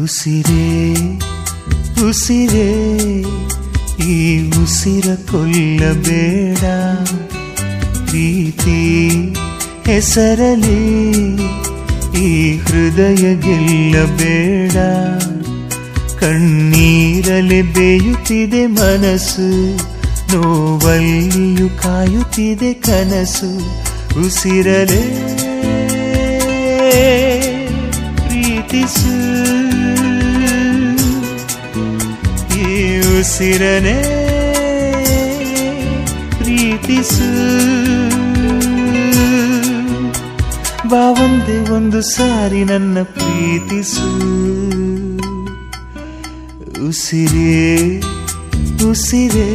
ಉಸಿರೇ ಉಸಿರೇ ಈ ಉಸಿರ ಕೊಲ್ಲಬೇಡ, ಪ್ರೀತಿ ಹೆಸರಲಿ ಈ ಹೃದಯ ಗೆಲ್ಲಬೇಡ. ಕಣ್ಣೀರಲಿ ಬೇಯುತ್ತಿದೆ ಮನಸ್ಸು, ನೋವಲ್ಲಿಯೂ ಕಾಯುತ್ತಿದೆ ಕನಸು. ಉಸಿರಲೇ ಪ್ರೀತಿಸು, ಈ ಉಸಿರನೇ ಪ್ರೀತಿಸು. ಬಾ ಒಂದೇ ಒಂದು ಸಾರಿ ನನ್ನ ಪ್ರೀತಿಸು. ಉಸಿರೇ ಉಸಿರೇ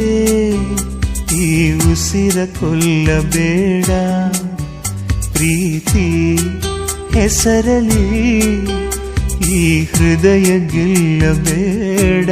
ಈ ಉಸಿರ ಕೊಲ್ಲಬೇಡ, ಪ್ರೀತಿ ಹೆಸರಲಿ ಈ ಹೃದಯ ಗೆಲ್ಲಬೇಡ.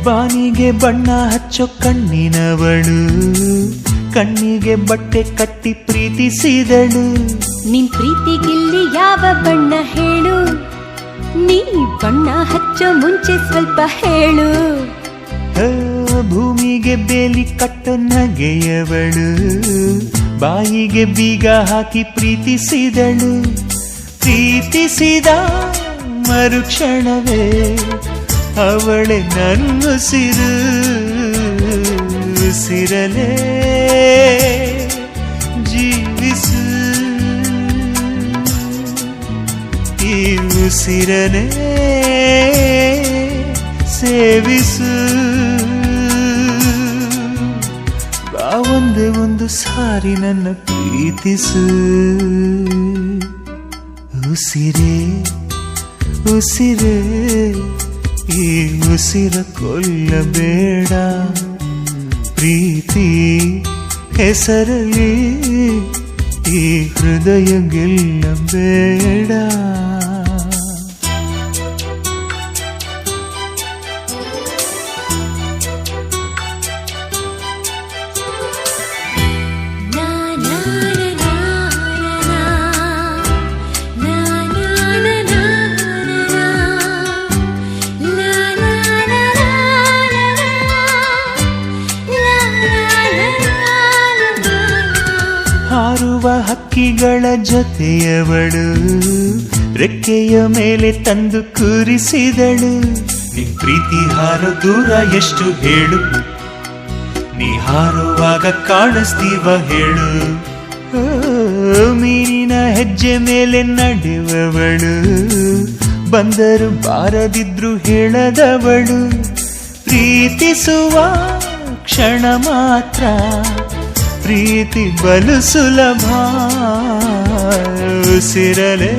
ಬಾನಿಗೆ ಬಣ್ಣ ಹಚ್ಚೋ ಕಣ್ಣಿನವಳು, ಕಣ್ಣಿಗೆ ಬಟ್ಟೆ ಕಟ್ಟಿ ಪ್ರೀತಿಸಿದಳು. ನಿನ್ ಪ್ರೀತಿಗಿಲ್ಲಿ ಯಾವ ಬಣ್ಣ ಹೇಳು, ನೀ ಬಣ್ಣ ಹಚ್ಚೋ ಮುಂಚೆ ಸ್ವಲ್ಪ ಹೇಳು. ಭೂಮಿಗೆ ಬೇಲಿ ಕಟ್ಟೋ ನಗೆಯವಳು, ಬಾಯಿಗೆ ಬೀಗ ಹಾಕಿ ಪ್ರೀತಿಸಿದಳು. ಪ್ರೀತಿಸಿದ ಮರುಕ್ಷಣವೇ ಅವಳೆ ನನ್ನುಸಿರು. ಉಸಿರಲೇ ಜೀವಿಸು, ಈ ಉಸಿರನೇ ಸೇವಿಸು. ಬಾ ಒಂದೇ ಒಂದು ಸಾರಿ ನನ್ನ ಪ್ರೀತಿಸು. ಉಸಿರೇ ಉಸಿರೇ ಈ ಉಸಿರ ಕೊಲ್ಲಬೇಡ, ಪ್ರೀತಿ ಹೆಸರಲಿ ಈ ಹೃದಯ ಗೆಲ್ಲಬೇಡ. ಹಾರುವ ಹಕ್ಕಿಗಳ ಜೊತೆಯವಳು, ರೆಕ್ಕೆಯ ಮೇಲೆ ತಂದು ಕೂರಿಸಿದಳು. ನಿನ್ ಪ್ರೀತಿ ಹಾರೋ ದೂರ ಎಷ್ಟು ಹೇಳು, ನೀ ಹಾರುವಾಗ ಕಾಣಿಸ್ತೀವ ಹೇಳು. ಮೀನಿನ ಹೆಜ್ಜೆ ಮೇಲೆ ನಡೆಯುವವಳು, ಬಂದರು ಬಾರದಿದ್ರು ಹೇಳದವಳು. ಪ್ರೀತಿಸುವ ಕ್ಷಣ ಮಾತ್ರ, ಪ್ರೀತಿ ಬಲು ಸುಲಭ. ಉಸಿರಲೇ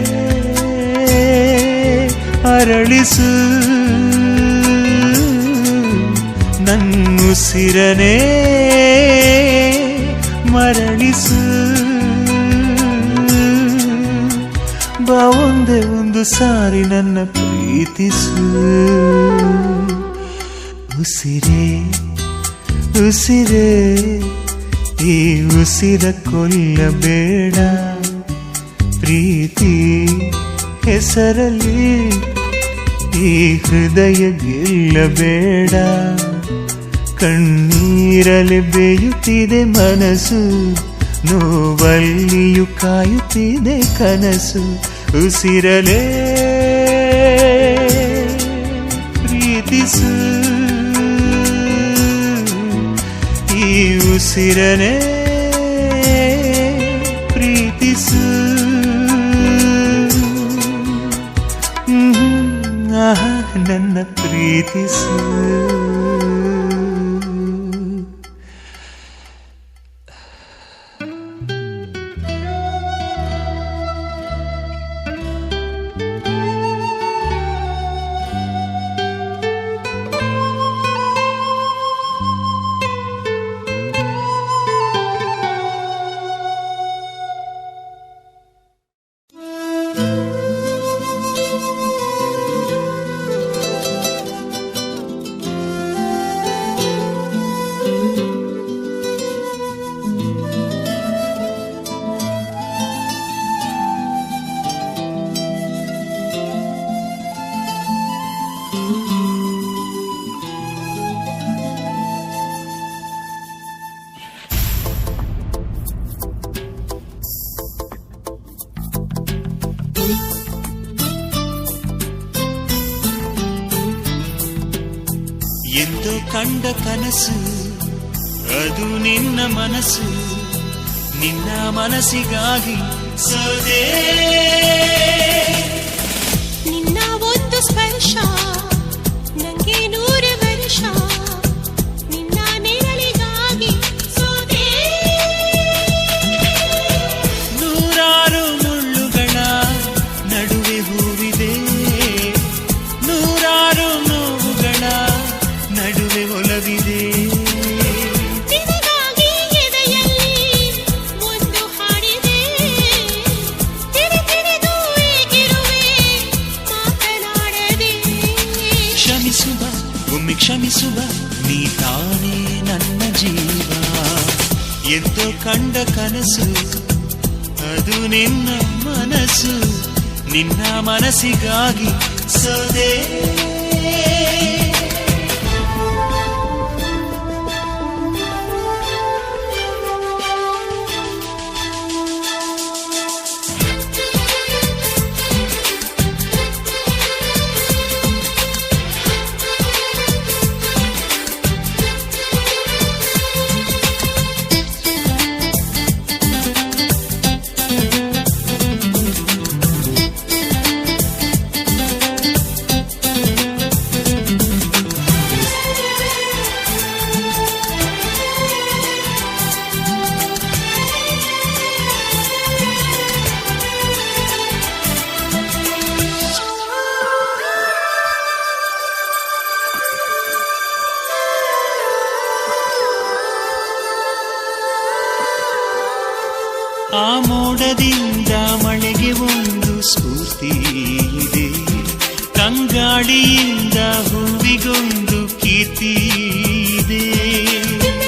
ಅರಳಿಸು, ನನ್ನುಸಿರನೇ ಮರಳಿಸು. ಬಾ ಒಂದೇ ಒಂದು ಸಾರಿ ನನ್ನ ಪ್ರೀತಿಸು. ಉಸಿರೇ ಉಸಿರೇ ಈ ಉಸಿರ ಕೊಲ್ಲಬೇಡ, ಪ್ರೀತಿ ಹೆಸರಲಿ ಈ ಹೃದಯ ಗೆಲ್ಲಬೇಡ. ಕಣ್ಣೀರಲಿ ಬೇಯುತ್ತಿದೆ ಮನಸ್ಸು, ನೋವಲ್ಲಿಯೂ ಕಾಯುತ್ತಿದೆ ಕನಸು. ಉಸಿರಲೇ ಪ್ರೀತಿಸು, ಈ ಉಸಿರನೇ ಪ್ರೀತಿಸು. ನನ್ನ ಪ್ರೀತಿಸು. ಎಂದು ಕಂಡ ಕನಸು ಅದು ನಿನ್ನ ಮನಸ್ಸು ನಿನ್ನ ಮನಸ್ಸಿಗಾಗಿ ಸೋದೆ ನಿನ್ನ ಒಂದು ಸ್ಪರ್ಶ ನಂಗೆ 100 ವರ್ಷ ನಿನ್ನ ನೆರಳಿಗಾಗಿ ಸೋದೆ ನೂರಾರು ಮುಳ್ಳುಗಳ ನಡುವೆ ಹೂವಿದೆ ನೂರಾರು ನೋವುಗಳ ನಡುವೆ ಒಲವಿದೆ ನಿನಗಾಗಿ ಎದೆಯಲ್ಲಿ ಒಂದು ಹಾಡಿದೆ ತಿರುತಿರಿದು ಏಗಿರುವೆ ಮಾತನಾಡದೆ ಕ್ಷಮಿಸುವ ಒಮ್ಮೆ ಕ್ಷಮಿಸುವ ನೀ ತಾನೇ ನನ್ನ ಜೀವ ಎಂದು ಕಂಡ ಕನಸು ಅದು ನಿನ್ನ ಮನಸ್ಸು ನಿನ್ನ ಮನಸ್ಸಿಗಾಗಿ ಸೋದೆ ಆ ಮೋಡದಿಂದ ಮಳೆಗೆ ಒಂದು ಸ್ಫೂರ್ತಿ ಇದೆ ತಂಗಾಳಿಯಿಂದ ಹೂವಿಗೊಂದು ಕೀರ್ತಿ ಇದೆ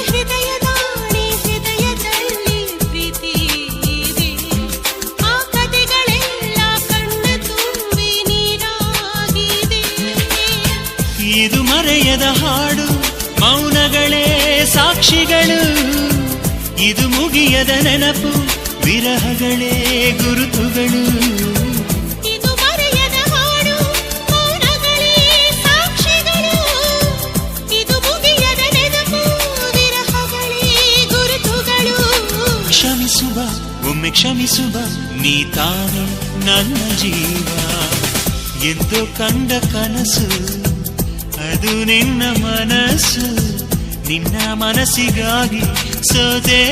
ಹೃದಯದಾಣೆ ಹೃದಯದಲ್ಲಿ ಪ್ರೀತಿ ಇದೆ ಆ ಕಥೆಗಳೆಲ್ಲ ಕಣ್ಣ ತುಂಬಿ ನೀರಾಗಿದೆ ಇದು ಮರೆಯದ ಹಾಡು ಮೌನಗಳೇ ಸಾಕ್ಷಿಗಳು ಇದು ಮುಗಿಯದ ನೆನಪು ವಿರಹಗಳೇ ಗುರುತುಗಳು ಇದು ಮರೆಯದ ಹಾಡು ಮೌನಗಳೇ ಸಾಕ್ಷಿಗಳು ಇದು ಮುಗಿಯದ ನೆನಪು ವಿರಹಗಳೇ ಗುರುತುಗಳು ಕ್ಷಮಿಸುವ ಒಮ್ಮೆ ಕ್ಷಮಿಸುವ ನೀ ತಾನೇ ನನ್ನ ಜೀವ ಎಂದು ಕಂಡ ಕನಸು ಅದು ನಿನ್ನ ಮನಸ್ಸು ನಿನ್ನ ಮನಸ್ಸಿಗಾಗಿ ಸೋದೆ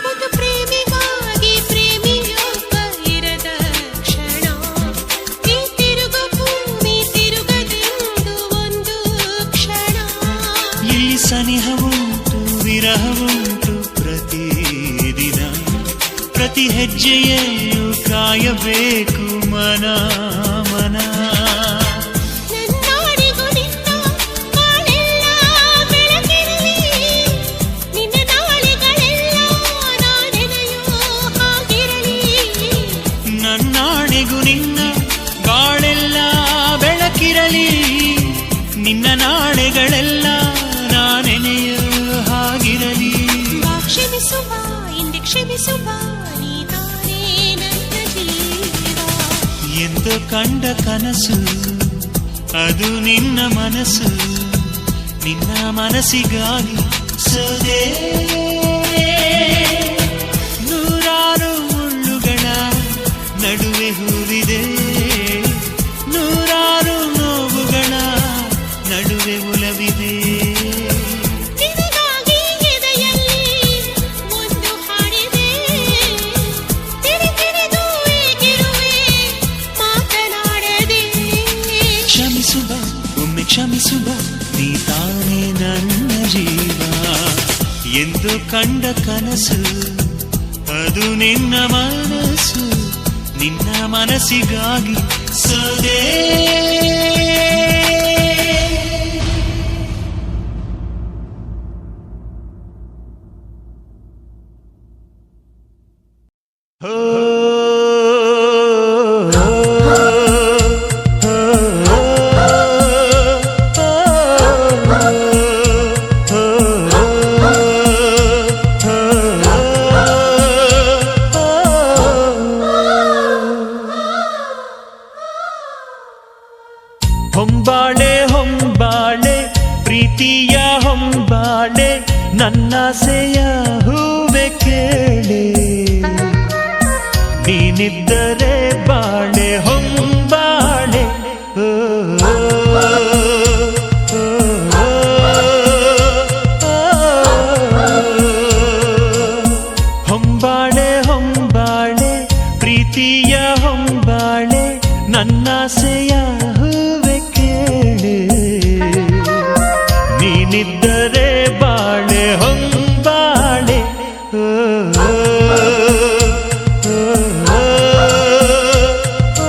ಒಂದು ಪ್ರೇಮಿಗಾಗಿ ಪ್ರೇಮಿಯೊಬ್ಬ ಇರದ ಕ್ಷಣ ಈ ತಿರುಗು ಭೂಮಿ ತಿರುಗದೆಂದು ಒಂದು ಕ್ಷಣ ಇಲ್ಲಿ ಸನಿಹವುಂಟು ವಿರಹವುಂಟು ಪ್ರತಿದಿನ ಪ್ರತಿ ಹೆಜ್ಜೆಯಲ್ಲೂ ಕಾಯಬೇಕು ಮನ ಮನ ನನ್ನಾಡಿಗೂ ನಿನ್ನ ಬಾಳೆಲ್ಲ ಬೆಳಕಿರಲಿ ನಿನ್ನ ನಾಳೆಗಳೆಲ್ಲ ನಾನೆನೆಯೋ ಹಾಗಿರಲಿ ನನ್ನಾಣೆಗೂ ನಿನ್ನ ಬಾಳೆಲ್ಲ ಬೆಳಕಿರಲಿ ನಿನ್ನ ನಾಳೆಗಳೆಲ್ಲ ನಾನೆನೆಯ ಹಾಗಿರಲಿ ಬಾ ಕ್ಷಮಿಸುವ ಇಂದೆ ಕ್ಷಮಿಸುವ ನೀ ತಾನೇ ನನ್ನ ಜೀವ ಎಂದು ಕಂಡ ಕನಸು ಅದು ನಿನ್ನ ಮನಸ್ಸು ನಿನ್ನ ಮನಸ್ಸಿಗಾಗಿ ಸೋದೆ ನೂರಾರು ಮುಳ್ಳುಗಳ ನಡುವೆ ಹೂವಿದೆ ನೂರಾರು ನೋವುಗಳ ನಡುವೆ ಒಲವಿದೆ ನಿನಗಾಗಿ ಎದೆಯಲ್ಲಿ ಒಂದು ಹಾಡಿದೆ ತಿರುತಿರಿದು ಏಗಿರುವೆ ಮಾತನಾಡದೆ ಕ್ಷಮಿಸುವ ಒಮ್ಮೆ ಕ್ಷಮಿಸುವ ನೀ ತಾನೇ ನನ್ನ ಜೀವ ಎಂದು ಕಂಡ ಕನಸು ಅದು ನಿನ್ನ ಮನಸ್ಸು ನಿನ್ನ ಮನಸ್ಸಿಗಾಗಿ ಸೋದೆ ಹೊಂಬಾಳೆ ಹೊಂಬಾಳೆ ಪ್ರೀತಿಯ ಹೊಂಬಾಳೆ ನನ್ನಾಸೆಯ ಹೂವೆ ಕೇಳೆ ನೀನಿದ್ದರೆ ಬಾಳೆ ಹೊಂಬಾಳೆ ಓ, ಓ, ಓ, ಓ, ಹೊಂಬಾಳೆ ಹೊಂಬಾಳೆ ಪ್ರೀತಿಯ ಹೊಂಬಾಳೆ ನನ್ನಾಸೆಯ ಹೂವೆ ಕೇಳೆ ನೀನಿದ್ದರೆ ಬಾಳೆ ಹೊಂಬಾಳೆ ಓ, ಓ, ಓ, ಓ, ಓ.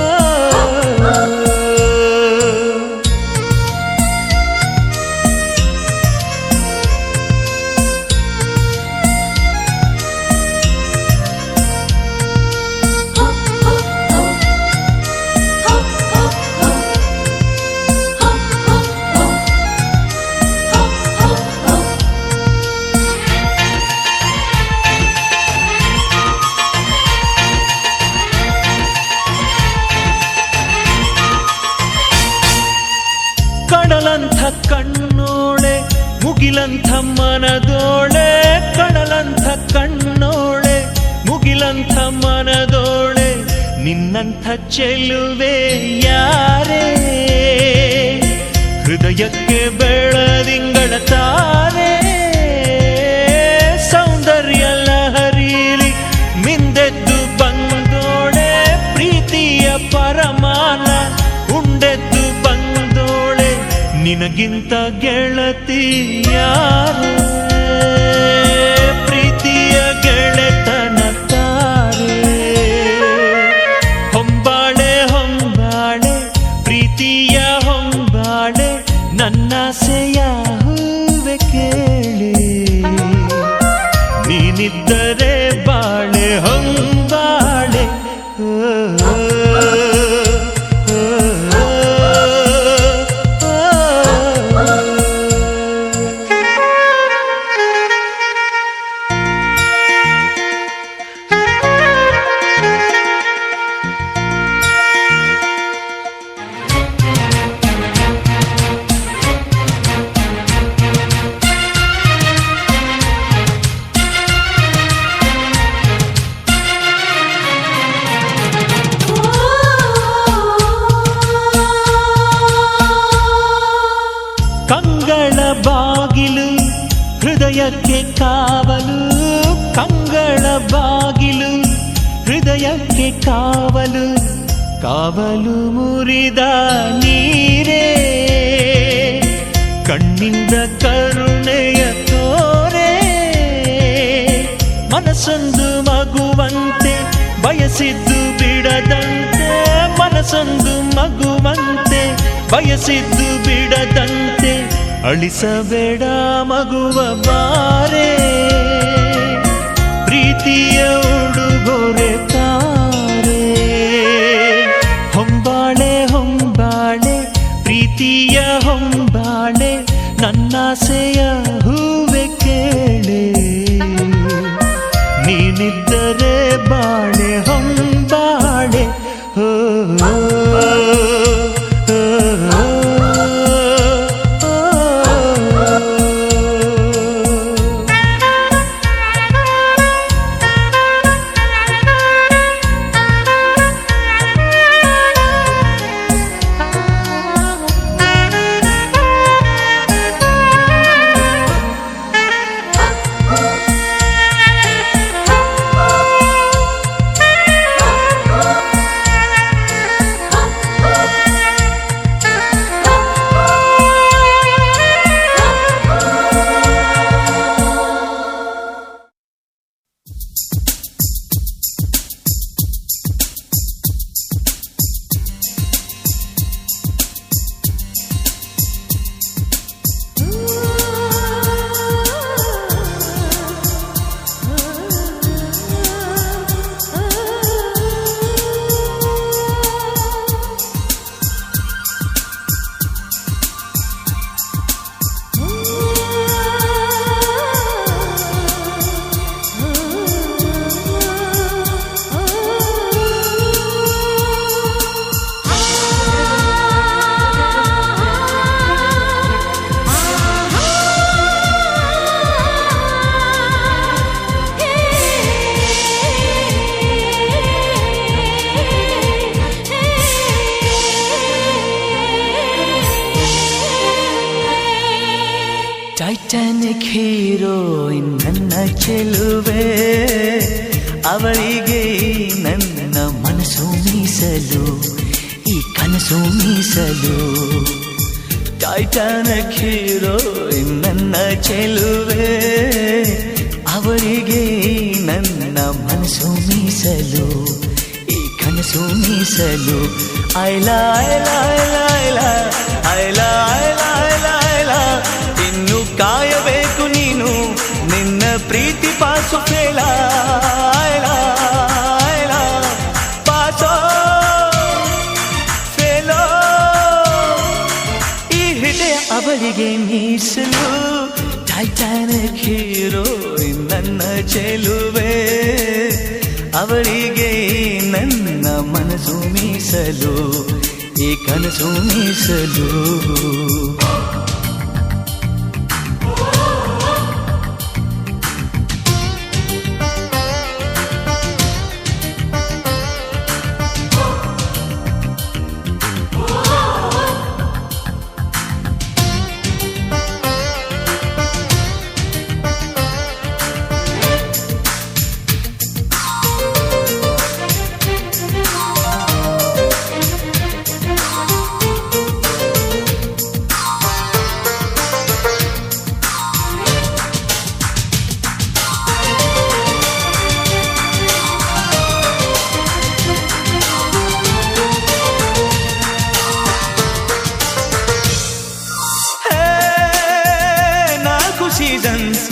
ಕಡಲಂಥ ಕಣ್ಣೋಳೆ ಮುಗಿಲಂಥ ಮನದೋಳೆ ಕಡಲಂಥ ಕಣ್ಣೋಳೆ ಮುಗಿಲಂಥ ಮನದೋಳೆ ನಿನ್ನಂಥ ಚೆಲುವೆ ಯಾರೇ ಹೃದಯಕ್ಕೆ ಬೆಳದಿಂಗಳ ತಾರೆ ಸೌಂದರ್ಯ ಲಹರೀಲಿ ಮಿಂದೆದ್ದು ಬಂದೋಳೆ ಪ್ರೀತಿಯ ಪರಮಾನ ಉಂಡೆದ್ದು ಬಂದೋಳೆ ನಿನಗಿಂತ ಗೆಳತಿ ಯಾರೇ ಪ್ರೀತಿಯ ಗೆಳೆತನ ತಾರೆ ಹೊಂಬಾಳೆ ಹೊಂಬಾಳೆ ಪ್ರೀತಿಯ ಹೊಂಬಾಳೆ ನನ್ನಾಸೆಯ ಹೂವೆ ಕೇಳೆ ನೀನಿದ್ದರೆ ಬಾಳೆ ಹೊಂಬಾಳೆ ಓ, ಓ, ಓ, ಓ, ಓ. ಕಂಗಳ ಬಾಗಿಲು ಹೃದಯಕ್ಕೆ ಕಾವಲು ಕಂಗಳ ಬಾಗಿಲು ಹೃದಯಕ್ಕೆ ಕಾವಲು ಕಾವಲು ಮುರಿದ ನೀರೇ ಕಣ್ಣಿಂದ ಕರುಣೆಯ ತೋರೆ ಮನಸ್ಸೊಂದು ಮಗುವಂತೆ ಬಯಸಿದ್ದು ಬಿಡದಂತೆ ಮನಸ್ಸೊಂದು ಮಗುವಂತೆ ಬಯಸಿದ್ದು ಬಿಡದಂತೆ ಅಳಿಸಬೇಡ ಮಗುವ ಬಾರೆ ಪ್ರೀತಿಯ ಉಡುಗೊರೆ ತಾರೆ ಹೊಂಬಾಳೆ ಹೊಂಬಾಳೆ ಪ್ರೀತಿಯ ಹೊಂಬಾಳೆ ನನ್ನಾಸೆಯ ಹೂವೆ ಕೇಳೆ ನೀನಿದ್ದರೆ ಬಾಳೆ ಹೊಂಬಾಳೆ ಓ, ಓ, ಓ, ಓ, ಓ, ಓ. ಟೈಟಾನಿಕ್ ಹೀರೋಯಿನ್ ನನ್ನ ಚೆಲುವೆ, ಅವಳಿಗೆ ನನ್ನ ಮನಸ್ಸು ಮೀಸಲು, ಈ ಕನಸು ಮೀಸಲು. ಟೈಟಾನಿಕ್ ಹೀರೋಯಿನ್ ನನ್ನ ಚೆಲುವೆ, ಅವಳಿಗೆ ನನ್ನ ಮನಸ್ಸು ಮೀಸಲು, ಈ ಕನಸು ಮೀಸಲು. ಐಲಾ ಐಲಾ ಐಲಾ ಐಲಾ ಐಲಾ ಐಲಾ ಐಲಾ ಐಲಾ, ಇನ್ನು ಕಾಯಬೇಕು ನೀನು ನಿನ್ನ ಪ್ರೀತಿ ಪಾಸು ಫೇಲ. ಐಲಾ ಐಲಾ ಪಾಸೋ ಫೇಲೋ, ಈ ಹೃದಯ ಅವಳಿಗೆ ಮೀಸಲು. ಟೈಟಾನಿಕ್ ಹೀರೋಯಿನ್ ನನ್ನ ಚೆಲುವೆ, ಅವಳಿಗೆ ನನ್ನ ಮನಸ್ಸು ಮೀಸಲು, ಈ ಕನಸು ಮೀಸಲು. ಸೀಸನ್ಸ್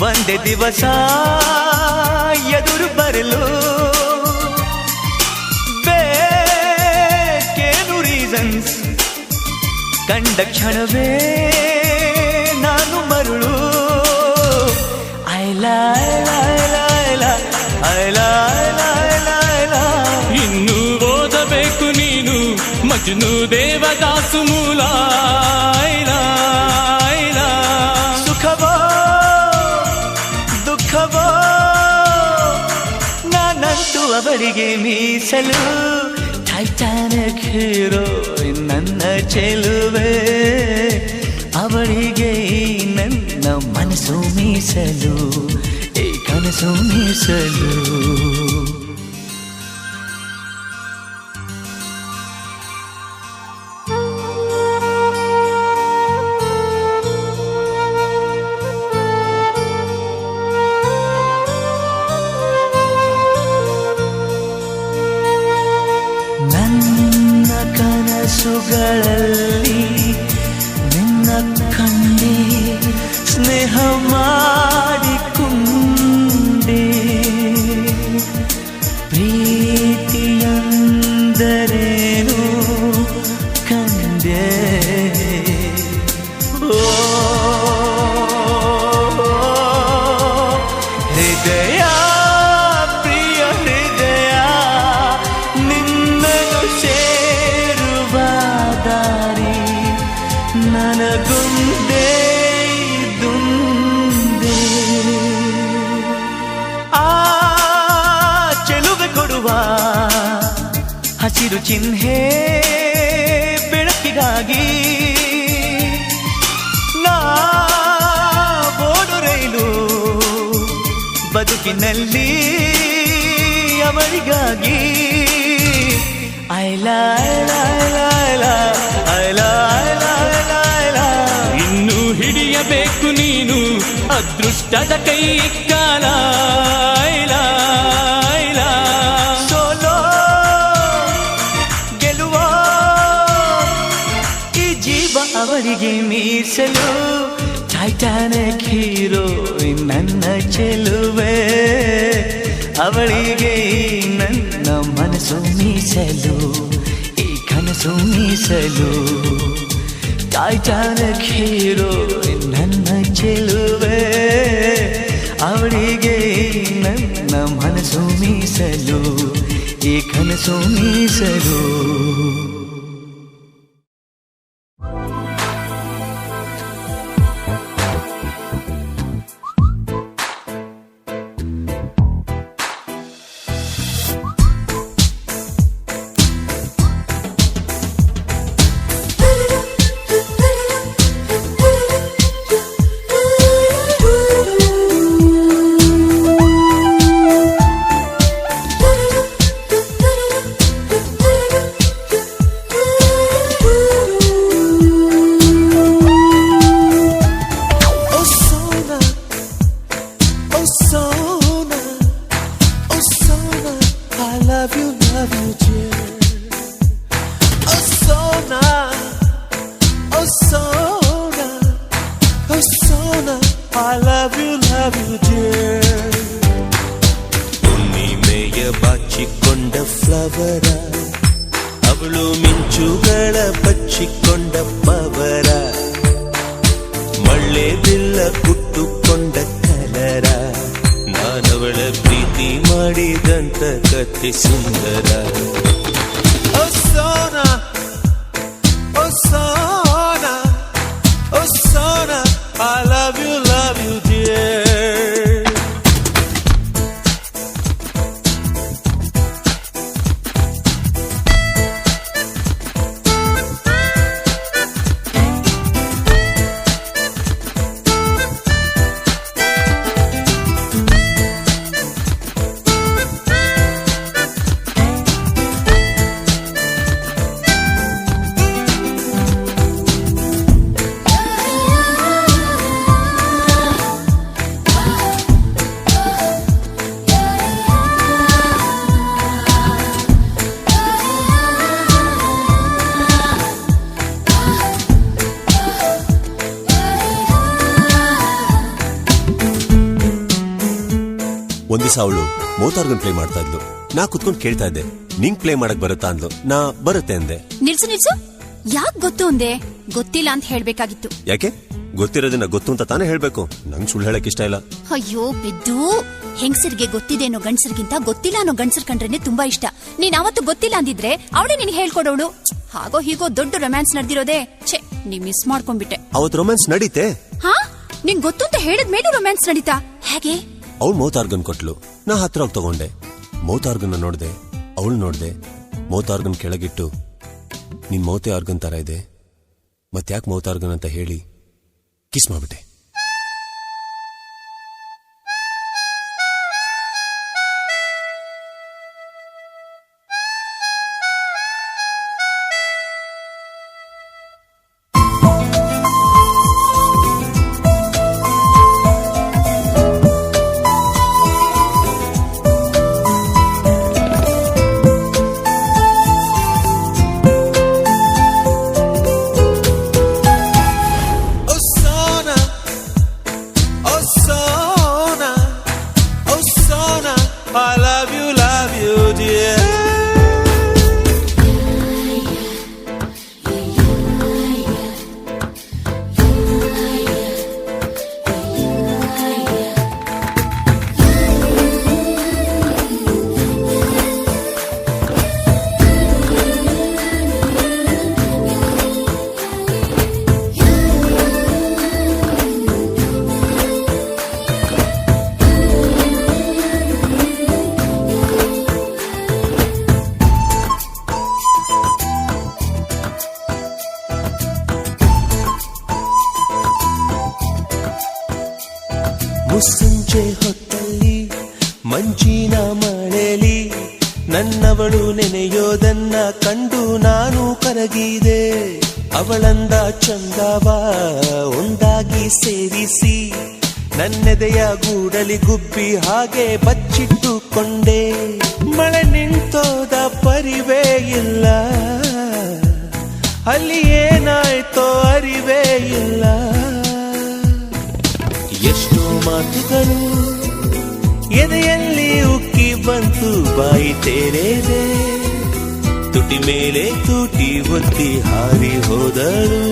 ಒಂದೇ ದಿವಸ ಎದುರು ಬರಲು, ಬೇಕೇನು ರೀಸನ್ಸ್, ಕಂಡ ಕ್ಷಣವೇ ನಾನು ಮರುಳು. ಐಲಾ ಐಲಾ ಐಲಾ ಐಲಾ ಐಲಾ ಐಲಾ ಐಲಾ ಐಲಾ, ಇನ್ನು ಓದಬೇಕು ನೀನು ಮಜ್ನು ದೇವದಾಸು ಮೂಲ. ಐಲಾ ಐಲಾ ಸುಖವೋ ದುಃಖವೋ ನಾನಂತೂ ಅವಳಿಗೆ ಮೀಸಲು. ಟೈಟಾನಿಕ್ ಹೀರೋಯಿನ್ ನನ್ನ ಚೆಲುವೆ, ಅವಳಿಗೆ ನನ್ನ ಮನಸ್ಸು ಮೀಸಲು, ಈ ಕನಸು ಮೀಸಲು. ನನ್ನ ಕನಸುಗಳಲ್ಲಿ ನಿನ್ನ ಕಂಡೆ, ಸ್ನೇಹ ಮಾಡಿಕೊಂಡೆ, ಪ್ರೀತಿಯಂದರೇನು ಕಂಡೆ. ಓ ಹೃದಯ ಪ್ರಿಯ ಹೃದಯ, ನಿನ್ನನ್ನು ಸೇರುವ ದಾರಿ ನನಗುಂದೇ ದುಂದೆ. ಆ ಚೆಲುವೆ ಕೊಡುವ ಹಸಿರು ಚಿಹ್ನೆ ಬೆಳಕಿಗಾಗಿ, ನಾ ಓಡು ರೈಲು ಬದುಕಿನಲ್ಲಿ ಅವರಿಗಾಗಿ. ಐಲಾ ಐಲಾ ಐಲಾ ಐಲಾ ಐಲಾ ಐಲಾ ಐಲಾ ಐಲಾ, ಇನ್ನು ಹಿಡಿಯಬೇಕು ನೀನು ಅದೃಷ್ಟದ ಕೈ ಕಾಲ. ಐಲಾ ಐಲಾ ಸೋಲೋ ಗೆಲುವೋ ಈ ಜೀವ ಅವರಿಗೆ ಮೀಸಲು. ಟೈಟಾನಿಕ್ ಹೀರೋಯಿನ್ ನನ್ನ ಚೆಲುವೆ, ಅವಳಿಗೆ ನನ್ನ ಮನಸ್ಸು ಮೀಸಲು, ಈ ಕನಸು ಮೀಸಲು. ಟೈಟಾನಿಕ್ ಹೀರೋಯಿನ್ ನನ್ನ ಚೆಲುವೆ, ಅವಳಿಗೆ ನನ್ನ ಮನಸ್ಸು ಮೀಸಲು, ಈ ಕನಸು ಮೀಸಲು. I love you dear. ಹುಣ್ಣಿಮೆಯ ಬಾಚಿಕೊಂಡ ಫ್ಲವರ, ಅವಳು ಮಿಂಚುಗಳ ಬಚ್ಚಿಕೊಂಡ ಪವರ, ಮಳ್ಳೆ ಬಿಲ್ಲ ಕುಟ್ಟುಕೊಂಡ ಕಲರ, ನಾನವಳ ಪ್ರೀತಿ ಮಾಡಿದಂತ ಕಥೆ ಸುಂದರ. Oh Sona, oh Sona, oh Sona, I love you dear. ಒಂದಿವಸ ಅವಳು ಮೋತಾರ್ಗನ್ ಪ್ಲೇ ಮಾಡ್ತಾ ಇದ್ಲು. ನಾ ಕುತ್ಕೊಂಡು ಕೇಳ್ತಾ ಇದ್ದೆ, ನಿಂಗ್ ಪ್ಲೇ ಮಾಡಕ್ ಬರುತ್ತಾ ಅಂದ್ಲು. ನಾ ಬರುತ್ತೆ ಅಂದೆ. ನಿಲ್ಸು ಯಾಕ್ ಗೊತ್ತು ಅಂದೆ? ಗೊತ್ತಿಲ್ಲ ಅಂತ ಹೇಳ್ಬೇಕಾಗಿತ್ತು. ಯಾಕೆ? ಗೊತ್ತಿರೋದನ್ನ ಗೊತ್ತು ಅಂತ ತಾನೇ ಹೇಳ್ಬೇಕು. ನಂಗ್ ಸುಳ್ಳು ಹೇಳಕ್ ಇಷ್ಟ ಇಲ್ಲ. ಅಯ್ಯೋ ಬಿದ್ದು, ಹೆಂಗಸರಿಗೆ ಗೊತ್ತಿದೆ ಅನ್ನೋ ಗಂಡಸರಿಗಿಂತ ಗೊತ್ತಿಲ್ಲ ಅನ್ನೋ ಗಂಡಸರ್ ಕಂಡ್ರೇನೆ ತುಂಬಾ ಇಷ್ಟ. ನೀನ್ ಅವತ್ತು ಗೊತ್ತಿಲ್ಲ ಅಂದಿದ್ರೆ ಅವಳೇ ನಿನ್ ಹೇಳ್ಕೊಡೋಳು. ಹಾಗೋ ಹೀಗೋ ದೊಡ್ಡ ರೊಮ್ಯಾನ್ಸ್ ನಡೆದಿರೋದೇ. ಛೆ, ನೀ ಮಿಸ್ ಮಾಡ್ಕೊಂಡ್ಬಿಟ್ಟೆ. ಅವತ್ ರೊಮ್ಯಾನ್ಸ್ ನಡೀತೆ. ಹಾ, ನಿಂಗ್ ಗೊತ್ತು ಅಂತ ಹೇಳಿದ್ಮೇಲೆ ರೊಮ್ಯಾನ್ಸ್ ನಡೀತಾ? ಹೇಗೆ? ಅವಳು ಮೌತಾರ್ಗನ್ ಕೊಟ್ಲು, ನಾ ಹತ್ರ ಹೋಗಿ ತಗೊಂಡೆ. ಮೌತಾರ್ಗನ್ ನೋಡ್ದೆ, ಅವಳು ನೋಡ್ದೆ. ಮೌತಾರ್ಗನ್ ಕೆಳಗಿಟ್ಟು, ನಿನ್ ಮೌತೆ ಆರ್ಗನ್ ತರ ಇದೆ, ಮತ್ತ್ಯಾಕ್ ಮೌತಾರ್ಗನ್ ಅಂತ ಹೇಳಿ ಕಿಸ್ ಮಾಡ್ಬಿಟ್ಟೆ. I love you dear. ಮುಸ್ಸಂಜೆ ಹೊತ್ತಲ್ಲಿ ಮಂಜಿನ ಮಳೆಲಿ ನನ್ನವಳು ನೆನೆಯೋದನ್ನ ಕಂಡು ನಾನು ಕರಗಿದೆ. ಅವಳಂದ ಚಂದವ ಒಂದಾಗಿ ಸೇರಿಸಿ ನನ್ನೆದೆಯ ಗೂಡಲಿ ಗುಬ್ಬಿ ಹಾಗೆ ಬಚ್ಚಿಟ್ಟುಕೊಂಡೆ. ಮಳೆ ನಿಂತೋದ ಪರಿವೇ ಇಲ್ಲ, ಅಲ್ಲಿ ಏನಾಯ್ತೋ ಅರಿವೇ ಇಲ್ಲ. ಎಷ್ಟೋ ಮಾತುಗಳು ಎದೆಯಲ್ಲಿ ಉಕ್ಕಿ ಬಂತು, ಬಾಯಿ ತೆರೆದೆ, ತುಟಿ ಮೇಲೆ ತುಟಿ ಒತ್ತಿ ಹಾರಿ ಹೋದರು.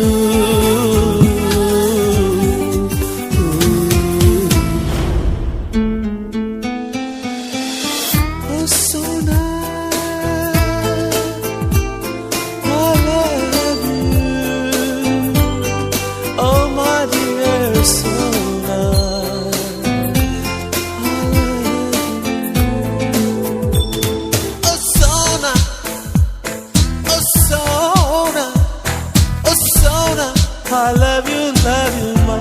I love you, ma.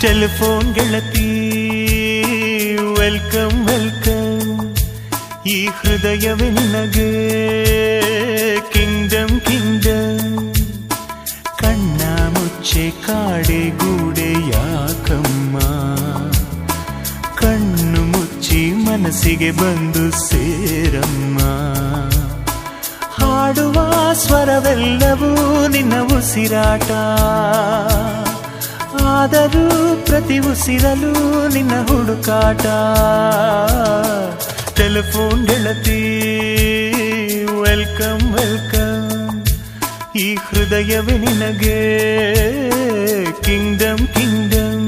Telephone ಗೆಳತಿ ವೆಲ್ಕಮ್ ವೆಲ್ಕಮ್, ಈ ಹೃದಯವೇ ನಿನಗೆ ಕಿಂಗ್ಡಮ್ ಕಿಂಗ್ಡಮ್. ಕಣ್ಣ ಮುಚ್ಚೆ ಕಾಡೆ ಗೂಡೆ ಯಾಕಮ್ಮ, ಕಣ್ಣು ಮುಚ್ಚಿ ಮನಸ್ಸಿಗೆ ಬಂದು ಸೇರಮ್ಮ. ಹಾಡುವ ಸ್ವರವೆಲ್ಲವೂ ನಿನ್ನ ಉಸಿರಾಟ, ಆದರೂ ಪ್ರತಿ ಉಸಿರಲು ನಿನ್ನ ಹುಡುಕಾಟ. ಟೆಲಿಫೋನ್ ಗೆಳತಿ ವೆಲ್ಕಮ್ ವೆಲ್ಕಮ್, ಈ ಹೃದಯವೇ ನಿನಗೆ ಕಿಂಗ್ಡಮ್ ಕಿಂಗ್ಡಮ್.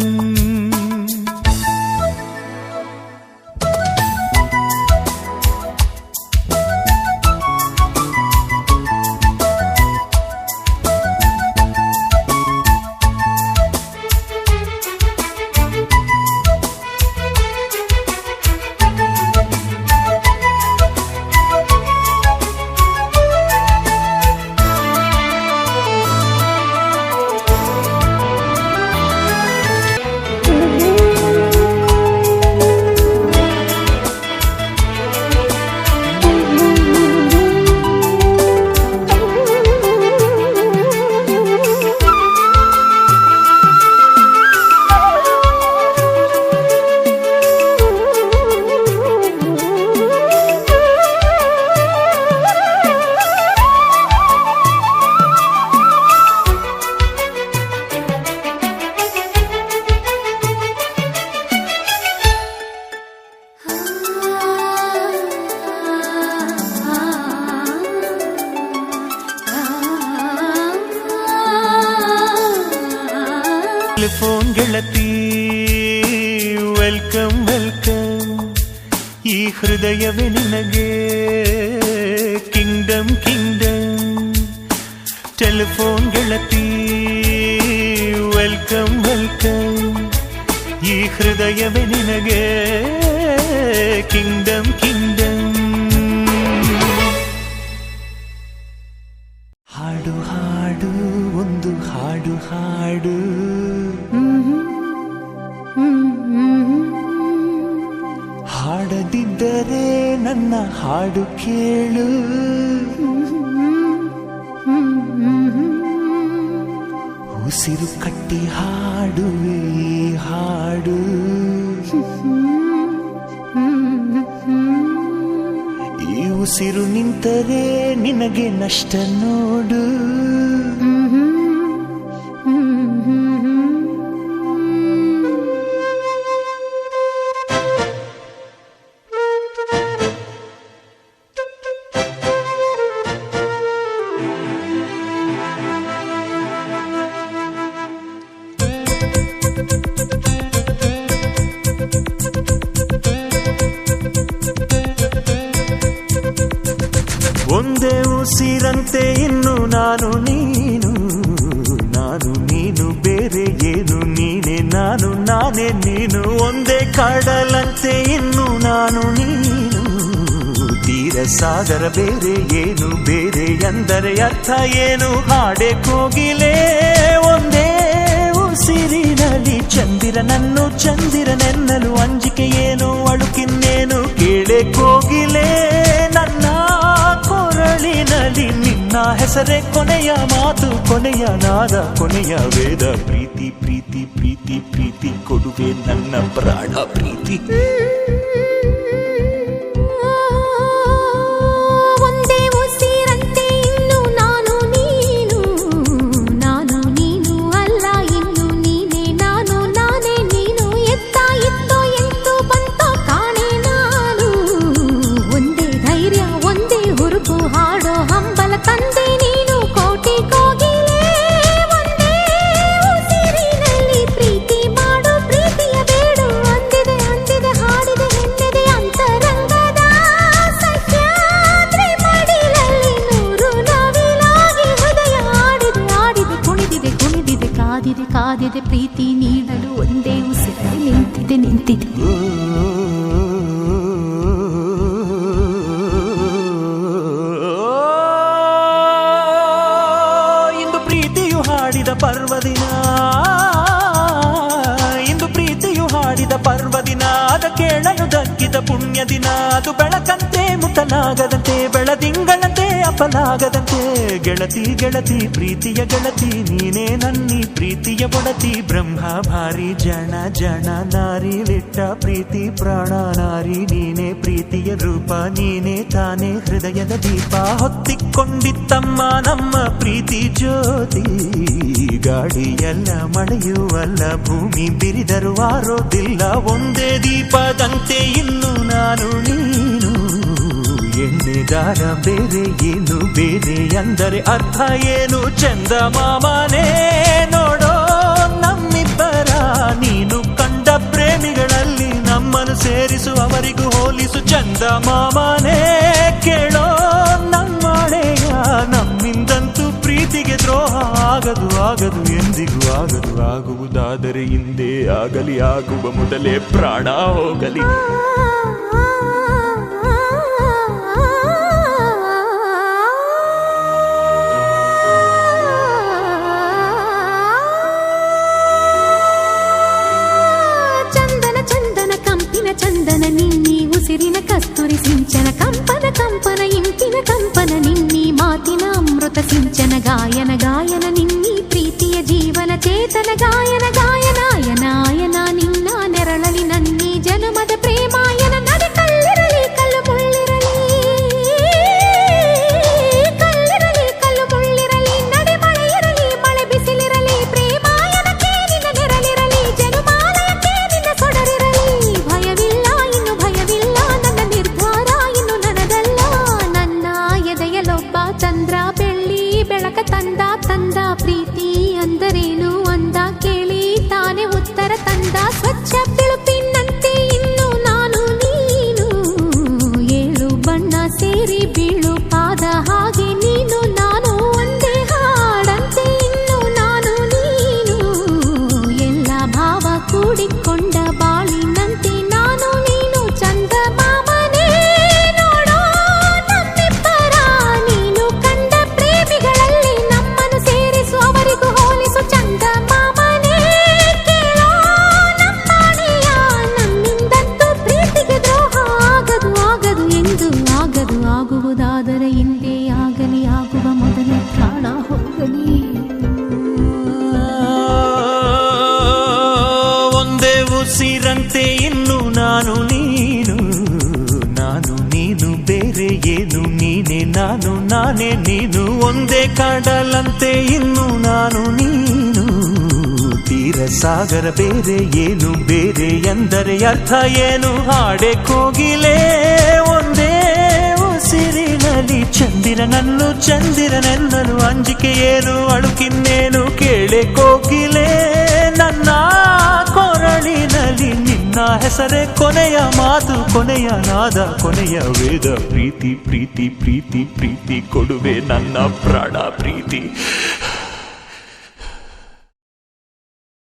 ಟೆಲಿಫೋನ್ ಗೆಳತಿ ವೆಲ್ಕಮ್ ವೆಲ್ಕಮ್, ಈ ಹೃದಯವೇ ನಿನಗೆ ಕಿಂಗ್ಡಮ್ ಕಿಂಗ್ಡಮ್. ಟೆಲಿಫೋನ್ ಗೆಳತಿ ವೆಲ್ಕಮ್ ವೆಲ್ಕಮ್, ಈ ಹೃದಯವೇ ನಿನಗೆ ಕಿಂಗ್ಡಮ್ ಕಿಂಗ್ಡಮ್. ಹಾಡು ಹಾಡು ಒಂದು ಹಾಡು ಹಾಡು, ಹಾಡದಿದ್ದರೆ ನನ್ನ ಹಾಡು ಕೇಳು. ಉಸಿರು ಕಟ್ಟಿ ಹಾಡುವೆ ಹಾಡು, ಈ ಉಸಿರು ನಿಂತರೆ ನಿನಗೆ ನಷ್ಟ ನೋಡು. ಒಂದೇ ಉಸಿರಂತೆ ಇನ್ನು ನಾನು ನೀನು, ನಾನು ನೀನು ಬೇರೆ ಏನು, ನೀನೆ ನಾನು ನಾನೇ ನೀನು. ಒಂದೇ ಕಡಲಂತೆ ಇನ್ನು ನಾನು ನೀನು, ತೀರ ಸಾಗರ ಬೇರೆ ಏನು, ಬೇರೆ ಎಂದರೆ ಅರ್ಥ ಏನು. ಹಾಡೆ ಕೋಗಿಲೆ ಒಂದೇ ಉಸಿರಿನಲ್ಲಿ, ಚಂದಿರನನ್ನು ಚಂದಿರನೆನ್ನಲು ಅಂಜಿಕೆ ಏನು, ಅಳುಕಿನ್ನೇನು. ಕೇಳೆ ಕೋಗಿಲೆ ನನ್ನ ಕೊರಳಿನಲ್ಲಿ, ನಿನ್ನ ಹೆಸರೇ ಕೊನೆಯ ಮಾತು, ಕೊನೆಯ ನಾದ, ಕೊನೆಯ ವೇದ. ಪ್ರೀತಿ ಪ್ರೀತಿ ಪ್ರೀತಿ ಪ್ರೀತಿ ಕೊಡುವೆ ನನ್ನ ಪ್ರಾಣ ಪ್ರೀತಿ. ಒಂದೇ ಉಸಿರಂತೆ ಇನ್ನು ನಾನು ನೀನು, ನಾನು ನೀನು ಅಲ್ಲ ಇನ್ನು ನೀನೆ ನಾನು ನಾನೇ ನೀನು. ಎತ್ತ ಇತ್ತೋ ಎಂತೋ ಬಂತೋ ಕಾಣೆ ನಾನು, ಒಂದೇ ಧೈರ್ಯ ಒಂದೇ ಹುರುಪು ಹಾಡೋ ಹಂಬಲ ತಂದೆ ನೀನು. ಕೋಟಿ ಕೋಗಿಲೆ ಒಂದೇ ಉಸಿರಿನಲ್ಲಿ, ಪ್ರೀತಿ ಮಾಡು ಪ್ರೀತಿಯ ಬೇಡು ಅಂದಿದೆ ಅಂದಿದೆ ಹಾಡಿದೆ ಹೆಣ್ಣೆದೆ. ಅಂತರಂಗದ ಸಹ್ಯಾದ್ರಿ ಮಡಿಲಲ್ಲಿ ನೂರು ನವಿಲಾಗಿ ಹೃದಯ ಆಡಿದೆ ಆಡಿದೆ ಕುಣಿದಿದೆ ಕುಣಿದಿದೆ ಕಾದಿದೆ ಕಾದಿದೆ. ಪ್ರೀತಿ ನೀಡಲು ಒಂದೇ ಉಸಿರಲ್ಲಿ ನಿಂತಿದೆ ನಿಂತಿದೆ. ಇಂದು ಪ್ರೀತಿಯು ಹಾಡಿದ ಪರ್ವದಿನ, ನಾದ ಕೇಳಲು ದಕ್ಕಿದ ಪುಣ್ಯ ದಿನ ಅದು ಬೆಳಕಂತೆ ಮುಟ್ಟಲಾಗದಂತೆ ಬೆಳದಿಂಗಳಂತೆ ಅಪಲಾಗದಂತೆ ಗೆಳತಿ ಗೆಳತಿ ಪ್ರೀತಿಯ ಗೆಳತಿ ನೀನೇ ನನ್ನಿ ಪ್ರೀತಿಯ ಒಡತಿ ಬ್ರಹ್ಮ ಭಾರಿ ಜನ ಜನ ನಾರಿ ಲಿಟ್ಟ ಪ್ರೀತಿ ಪ್ರಾಣ ನಾರಿ ನೀನೇ ಪ್ರೀತಿಯ ರೂಪ ನೀನೇ ತಾನೇ ಹೃದಯದ ದೀಪ ಹೊತ್ತಿಕೊಂಡಿತ್ತಮ್ಮ ನಮ್ಮ ಪ್ರೀತಿ ಜ್ಯೋತಿ ಗಾಡಿಯಲ್ಲ ಮಳೆಯುವಲ್ಲ ಭೂಮಿ ಬಿರಿದರು ಆರೋದಿಲ್ಲ ಒಂದೇ ದೀಪದಂತೆ ಇನ್ನು ನಾನು ನೀನು ಎಣ್ಣೆಗಾರ ಬೇರೆ ಏನು ಬೇರೆ ಅಂದರೆ ಅರ್ಥ ಏನು ಚಂದ ಮಾಮನೇ ನೋಡೋ ನಮ್ಮಿಬ್ಬರ ನೀನು ಕಂಡ ಪ್ರೇಮಿಗಳಲ್ಲಿ ನಮ್ಮನ್ನು ಸೇರಿಸು ಅವರಿಗೂ ಹೋಲಿಸು ಚಂದ ಮಾಮನೇ ಕೇಳೋ ನಮ್ಮಳೆಯ ನಮ್ಮಿಂದಂತೂ ಪ್ರೀತಿಗೆ ದ್ರೋಹ ಆಗದು ಆಗದು ಎಂದಿಗೂ ಆಗದು ಆಗುವುದಾದರೆ ಹಿಂದೆ ಆಗಲಿ ಆಗುವ ಮೊದಲೇ ಪ್ರಾಣ ಹೋಗಲಿ ಚಂದನ ನಿನ್ನಿ ಉಸಿರಿನ ಕಸ್ತೂರಿ ಸಿಂಚನ ಕಂಪನ ಕಂಪನ ಇಂಪಿನ ಕಂಪನ ನಿನ್ನಿ ಮಾತಿನ ಅಮೃತ ಸಿಂಚನ ಗಾಯನ ಗಾಯನ ನಿನ್ನಿ ಪ್ರೀತಿಯ ಜೀವನ ಚೇತನ ಗಾಯನ ಗಾಯನ ಅಯನಾಯನ ನಿನ್ನ ನೆರಳಲಿ ನನ್ನಿ ಜನುಮದ ಪ್ರೇಮಾಯನ ನಡೆ ಕಲ್ಲಿರಲಿ ಕಲ್ಲು ಮುಳ್ಳಿರಲಿ ಕಲ್ಲಿರಲಿ ಕಲ್ಲು ಮುಳ್ಳಿರಲಿ ನಡೆ ಮಳೆ ಇರಲಿ ಮಳೆ ಬಿಸಿಲಿರಲಿ ಪ್ರೇಮಾಯನಕ್ಕೆ ನಿನ್ನ ನೆರಳಿರಲಿ ಜನುಮಾಲಯಕ್ಕೆ ನಿನ್ನ ಸೊಡರಿರಲಿ ಭಯವಿಲ್ಲ ಇನ್ನು ಭಯವಿಲ್ಲ ನನ್ನ ನಿರ್ಧಾರ ಇನ್ನು ನನದಲ್ಲ ನನ್ನ ಎದೆಯಲೊಬ್ಬ ಚಂದ್ರ ಬೆಳ್ಳಿ ಬೆಳಕ ತಂದ ತಂದ ಪ್ರೀತಿ ಅಂದರೇನು ಅಂದ ಕೇಳಿ ತಾನೇ ಉತ್ತರ ತಂದ ಸ್ವಚ್ಛ ಬಿಳುಪಿನಂತೆ ಇನ್ನು ನಾನು ನೀನು ಏಳು ಬಣ್ಣ ಸೇರಿ ಬೀಳು ಪಾದ ಹಾಗೆ ನೀನು ನಾನು ಒಂದೇ ಹಾಡಂತೆ ಇನ್ನು ನಾನು ನೀನು ಎಲ್ಲ ಭಾವ ಕೂಡಿಕೊಂಡ ಬಾಳಿನಂತೆ ನಾನು ನೀನು ಚಂದ ಮಾಮನೇ ನೋಡೋ ನಮ್ಮಿಬ್ಬರ ನೀನು ಕಂಡ ಪ್ರೇಮಿಗಳಲ್ಲಿ ನಮ್ಮನ್ನು ಸೇರಿಸು ಅವರಿಗೂ ಹೋಲಿಸು ಚಂದ ಮಾಮನೇ ಕೇಳೋ ನಮ್ಮನೆಯ ನಮ್ಮಿಂದಂತೂ ಪ್ರೀತಿಗೆ ದ್ರೋಹ ಆಗದು ಆಗದು ಎಂದು ಆಗದು ಆಗುವುದಾದರೆ ಹಿಂದೆ ಆಗಲಿ ಆಗುವ ಮೊದಲೇ ಪ್ರಾಣ ಹೋಗಲಿ ಒಂದೇ ಉಸಿರಂತೆ ಇನ್ನು ನಾನು ನೀನು ನಾನು ನೀನು ಬೇರೆ ಏನು ನೀನೆ ನಾನು ನಾನೇ ನೀನು ಒಂದೇ ಕಡಲಂತೆ ಇನ್ನು ನಾನು ನೀನು ತೀರ ಸಾಗರ ಬೇರೆ ಏನು ಬೇರೆ ಎಂದರೆ ಅರ್ಥ ಏನು ಹಾಡೆ ಕೋಗಿಲೆ ಒಂದೇ ಉಸಿರಿನಲ್ಲಿ ಚಂದಿರನೆನ್ನಲು ಅಂಜಿಕೆ ಏನು ಅಳುಕಿನ್ನೇನು ಕೇಳೆ ಕೋಗಿಲೆ ನನ್ನ ಕೊರಳಿನಲ್ಲಿ ನಿನ್ನ ಹೆಸರೇ ಕೊನೆಯ ಮಾತು ಕೊನೆಯ ನಾದ ಕೊನೆಯ ವೇದ ಪ್ರೀತಿ ಪ್ರೀತಿ ಪ್ರೀತಿ ಪ್ರೀತಿ ಕೊಡುವೆ ನನ್ನ ಪ್ರಾಣ ಪ್ರೀತಿ